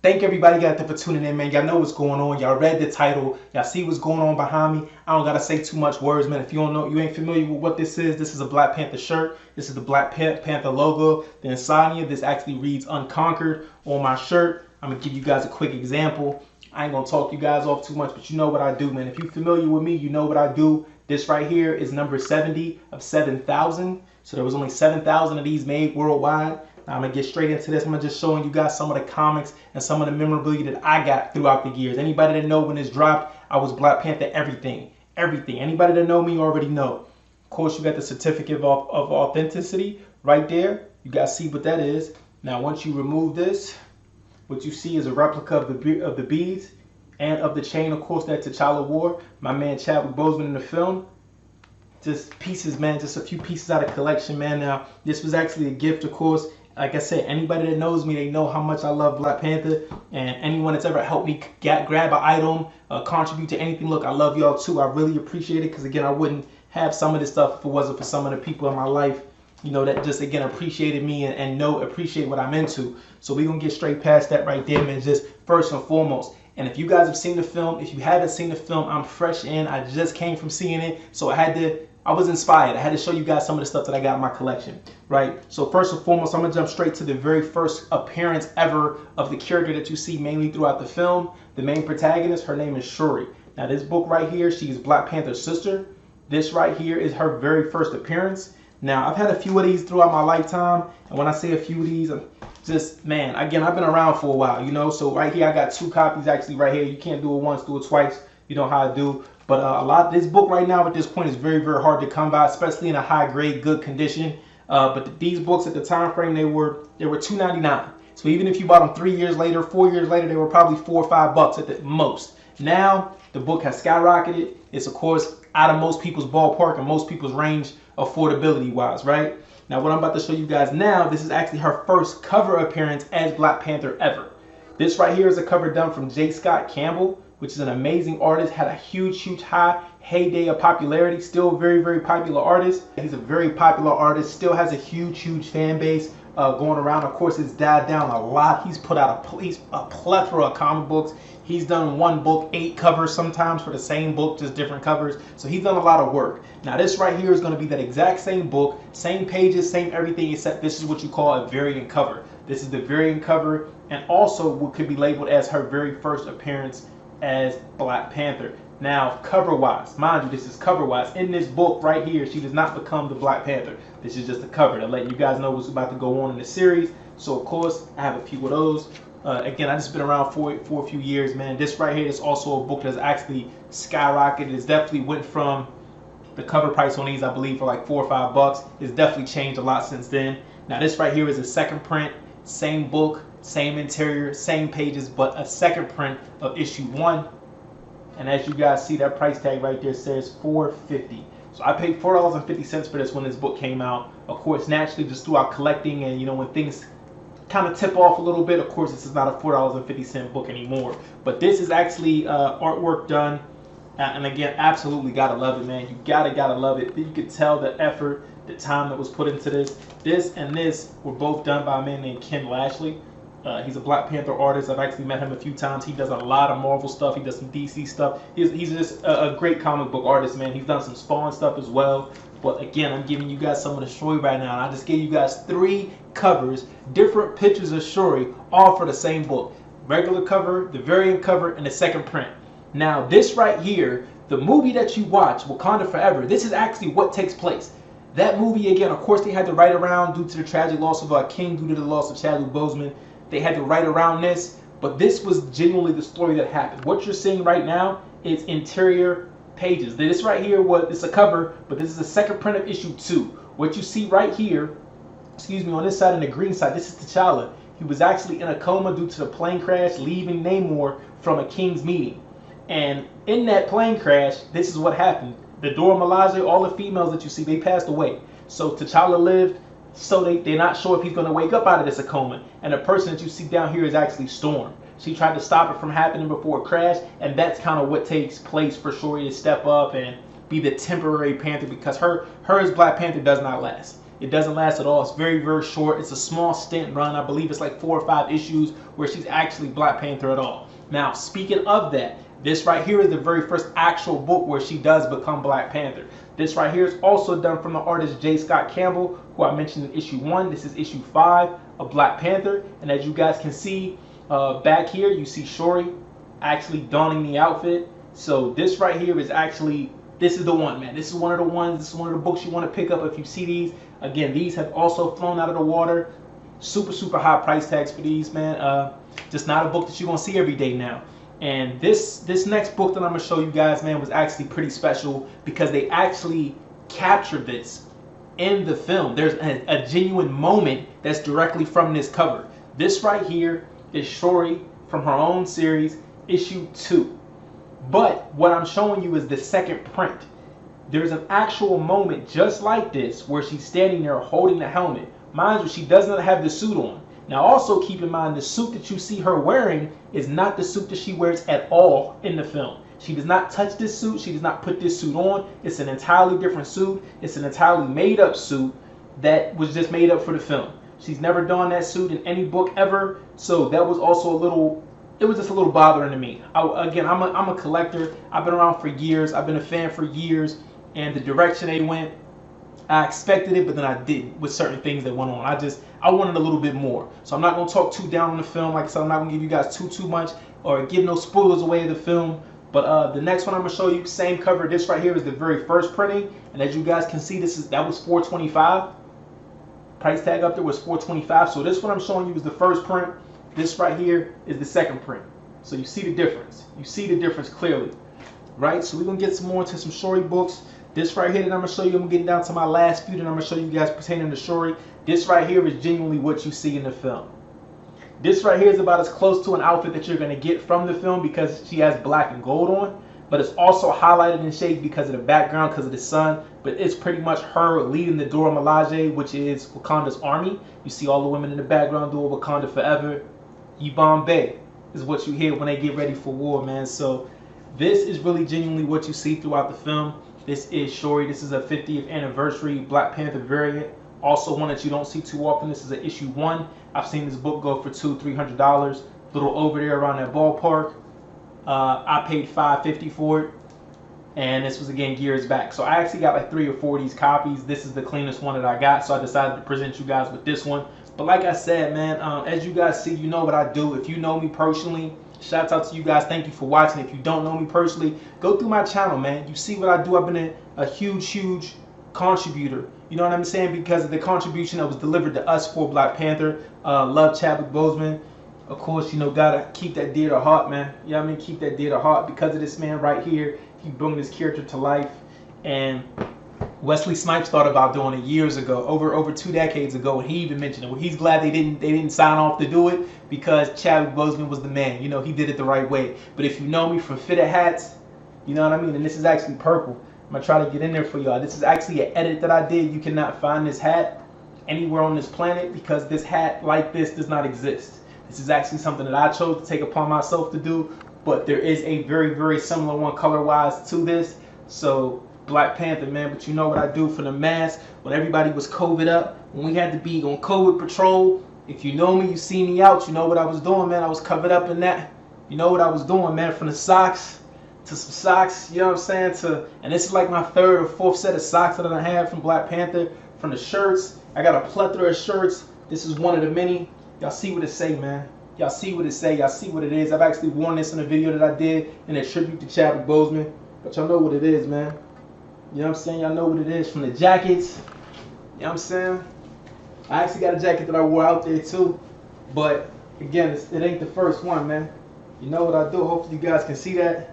Thank everybody out there for tuning in, man. Y'all know what's going on. Y'all read the title. Y'all see what's going on behind me. I don't gotta say too much words, man. If you don't know, you ain't familiar with what this is a Black Panther shirt. This is the Black Panther logo. The insignia, this actually reads Unconquered on my shirt. I'm gonna give you guys a quick example. I ain't gonna talk you guys off too much, but you know what I do, man. If you're familiar with me, you know what I do. This right here is number 70 of 7,000. So there was only 7,000 of these made worldwide. Now I'm gonna get straight into this. I'm gonna just showing you guys some of the comics and some of the memorabilia that I got throughout the years. Anybody that know when this dropped, I was Black Panther everything. Everything. Anybody that know me already know. Of course, you got the certificate of authenticity right there. You guys see what that is. Now once you remove this, what you see is a replica of the beads and of the chain, of course, that T'Challa wore. My man Chadwick Boseman in the film. Just pieces, man. Just a few pieces out of collection, man. Now this was actually a gift, of course. Like I said, anybody that knows me, they know how much I love Black Panther. And anyone that's ever helped me grab an item, contribute to anything, look, I love y'all too. I really appreciate it because, again, I wouldn't have some of this stuff if it wasn't for some of the people in my life, you know, that just, again, appreciated me and appreciate what I'm into. So we're going to get straight past that right there, man, just first and foremost. And if you guys have seen the film, if you haven't seen the film, I'm fresh in. I just came from seeing it, so I was inspired. I had to show you guys some of the stuff that I got in my collection, right? So first and foremost, I'm gonna jump straight to the very first appearance ever of the character that you see mainly throughout the film. The main protagonist, her name is Shuri. Now this book right here, she's Black Panther's sister. This right here is her very first appearance. Now I've had a few of these throughout my lifetime, and when I say a few of these, I'm just, man, again, I've been around for a while, you know? So right here, I got 2 copies actually right here. You can't do it once, do it twice. You know how I do. But this book right now at this point is very, very hard to come by, especially in a high grade, good condition. But these books at the time frame, they were $2.99. So even if you bought them 3 years later, 4 years later, they were probably $4 or $5 at the most. Now the book has skyrocketed. It's of course out of most people's ballpark and most people's range affordability wise, right? Now what I'm about to show you guys now, this is actually her first cover appearance as Black Panther ever. This right here is a cover done from J. Scott Campbell, which is an amazing artist, had a huge high heyday of popularity, still a very, very popular artist. He's a very popular artist, still has a huge fan base going around. Of course, it's died down a lot. He's put out a plethora of comic books. He's done one book, 8 covers sometimes for the same book, just different covers. So he's done a lot of work. Now this right here is gonna be that exact same book, same pages, same everything, except this is what you call a variant cover. This is the variant cover, and also what could be labeled as her very first appearance as Black Panther. Now, cover-wise, mind you, this is cover-wise. In this book right here, she does not become the Black Panther. This is just a cover to let you guys know what's about to go on in the series. So, of course, I have a few of those. Again, I just been around for a few years, man. This right here is also a book that's actually skyrocketed. It's definitely went from the cover price on these, I believe, for like $4 or $5. It's definitely changed a lot since then. Now, this right here is a second print, same book, same interior, same pages, but a second print of issue 1. And as you guys see, that price tag right there says $4.50. So I paid $4.50 for this when this book came out. Of course, naturally, just throughout collecting and, you know, when things kind of tip off a little bit, of course, this is not a $4.50 book anymore. But this is actually artwork done. And again, absolutely gotta love it, man. You gotta love it. You could tell the effort, the time that was put into this. This and this were both done by a man named Ken Lashley. He's a Black Panther artist. I've actually met him a few times. He does a lot of Marvel stuff. He does some DC stuff. He's just a great comic book artist, man. He's done some Spawn stuff as well. But again, I'm giving you guys some of the Shuri right now. And I just gave you guys 3 covers, different pictures of Shuri, all for the same book. Regular cover, the variant cover, and the second print. Now, this right here, the movie that you watch, Wakanda Forever, this is actually what takes place. That movie, again, of course, they had to write around due to the tragic loss of our king, due to the loss of Chadwick Boseman. They had to write around this, but this was genuinely the story that happened. What you're seeing right now is interior pages. This right here, it's a cover, but this is the second print of issue 2. What you see right here, excuse me, on this side and the green side, this is T'Challa. He was actually in a coma due to the plane crash, leaving Namor from a king's meeting. And in that plane crash, this is what happened. The Dora Milaje, all the females that you see, they passed away. So T'Challa lived. So they're not sure if he's going to wake up out of this coma. And the person that you see down here is actually Storm. She tried to stop it from happening before it crashed. And that's kind of what takes place for Shuri to step up and be the temporary Panther, because her as Black Panther does not last. It doesn't last at all. It's very, very short. It's a small stint run. I believe it's like 4 or 5 issues where she's actually Black Panther at all. Now, speaking of that, this right here is the very first actual book where she does become Black Panther. This right here is also done from the artist J. Scott Campbell, who I mentioned in issue 1. This is issue 5 of Black Panther. And as you guys can see back here, you see Shuri actually donning the outfit. So this right here is actually, this is the one, man. This is one of the ones, this is one of the books you want to pick up if you see these. Again, these have also flown out of the water. Super, super high price tags for these, man. Just not a book that you're going to see every day now. And this next book that I'm going to show you guys, man, was actually pretty special because they actually captured this in the film. There's a genuine moment that's directly from this cover. This right here is Shuri from her own series, issue 2. But what I'm showing you is the second print. There's an actual moment just like this where she's standing there holding the helmet. Mind you, she does not have the suit on. Now also keep in mind the suit that you see her wearing is not the suit that she wears at all in the film. She does not touch this suit. She does not put this suit on. It's an entirely different suit. It's an entirely made up suit that was just made up for the film. She's never donned that suit in any book ever. So that was also a little, it was just a little bothering to me. Again, I'm a collector. I've been around for years. I've been a fan for years. And the direction they went, I expected it, but then I didn't with certain things that went on. I wanted a little bit more. So I'm not going to talk too down on the film. Like I said, I'm not going to give you guys too much or give no spoilers away of the film. But the next one I'm going to show you, same cover. This right here is the very first printing. And as you guys can see, that was $4.25. Price tag up there was $4.25. So this one I'm showing you is the first print. This right here is the second print. So you see the difference. You see the difference clearly. Right? So we're going to get some more into some Shuri books. This right here that I'm going to show you, I'm getting down to my last few that I'm going to show you guys pertaining to Shuri. This right here is genuinely what you see in the film. This right here is about as close to an outfit that you're going to get from the film because she has black and gold on. But it's also highlighted in shade because of the background, because of the sun. But it's pretty much her leading the Dora Milaje, which is Wakanda's army. You see all the women in the background doing Wakanda Forever. Yvonne Bay is what you hear when they get ready for war, man. So this is really genuinely what you see throughout the film. This is Shuri. This is a 50th anniversary Black Panther variant. Also one that you don't see too often. This is an issue 1. I've seen this book go for $200-300. A little over there around that ballpark. I paid $5.50 for it. And this was again years back. So I actually got like 3 or 4 of these copies. This is the cleanest one that I got. So I decided to present you guys with this one. But like I said, man, as you guys see, you know what I do. If you know me personally, shouts out to you guys. Thank you for watching. If you don't know me personally, go through my channel, man. You see what I do. I've been a huge contributor. You know what I'm saying? Because of the contribution that was delivered to us for Black Panther. Love Chadwick Boseman. Of course, you know, gotta keep that dear to heart, man. You know what I mean? Keep that dear to heart because of this man right here. He brought this character to life. And Wesley Snipes thought about doing it years ago, over 2 decades ago, and he even mentioned it. Well, he's glad they didn't sign off to do it because Chadwick Boseman was the man. You know, he did it the right way. But if you know me from fitted hats, you know what I mean? And this is actually purple. I'm gonna try to get in there for y'all. This is actually an edit that I did. You cannot find this hat anywhere on this planet because this hat like this does not exist. This is actually something that I chose to take upon myself to do, but there is a very similar one color-wise to this. So Black Panther, man, but you know what I do for the mask when everybody was COVID up, when we had to be on COVID patrol. If you know me, you see me out, you know what I was doing, man. I was covered up in that. You know what I was doing, man, from the socks to some socks, you know what I'm saying, and this is like my 3rd or 4th set of socks that I had from Black Panther. From the shirts, I got a plethora of shirts. This is one of the many. Y'all see what it say, man. Y'all see what it say. Y'all see what it is. I've actually worn this in a video that I did in a tribute to Chadwick Boseman. But y'all know what it is, man. You know what I'm saying? Y'all know what it is. From the jackets. You know what I'm saying? I actually got a jacket that I wore out there too. But again, it ain't the first one, man. You know what I do. Hopefully you guys can see that.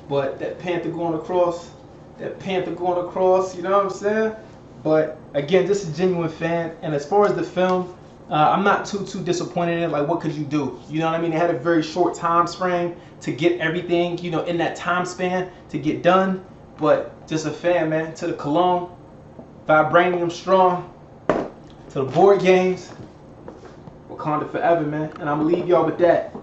But that panther going across. That panther going across. You know what I'm saying? But again, just a genuine fan. And as far as the film, I'm not too disappointed in it. Like, what could you do? You know what I mean? They had a very short time frame to get everything, you know, in that time span to get done. But just a fan, man. To the cologne, vibranium strong, to the board games, Wakanda Forever, man. And I'm gonna leave y'all with that.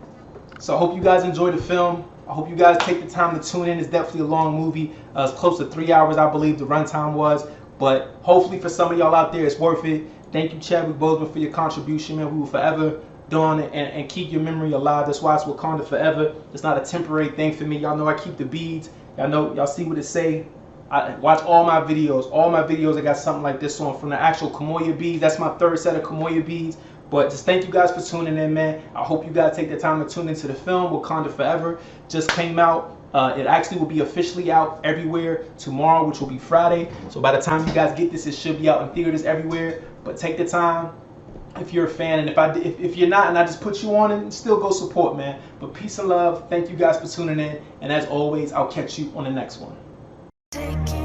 So I hope you guys enjoyed the film. I hope you guys take the time to tune in. It's definitely a long movie. It's close to 3 hours, I believe the runtime was. But hopefully for some of y'all out there, it's worth it. Thank you, Chadwick Boseman, for your contribution, man. We will forever doing it and keep your memory alive. That's why it's Wakanda forever. It's not a temporary thing for me. Y'all know I keep the beads. Y'all know, y'all see what it say. I watch all my videos. All my videos, I got something like this on, from the actual Kamoya beads. That's my third set of Kamoya beads. But just thank you guys for tuning in, man. I hope you guys take the time to tune into the film. Wakanda Forever just came out. It actually will be officially out everywhere tomorrow, which will be Friday. So by the time you guys get this, it should be out in theaters everywhere. But take the time if you're a fan, and if you're not, and I just put you on it, still go support, man. But peace and love. Thank you guys for tuning in, and as always, I'll catch you on the next one.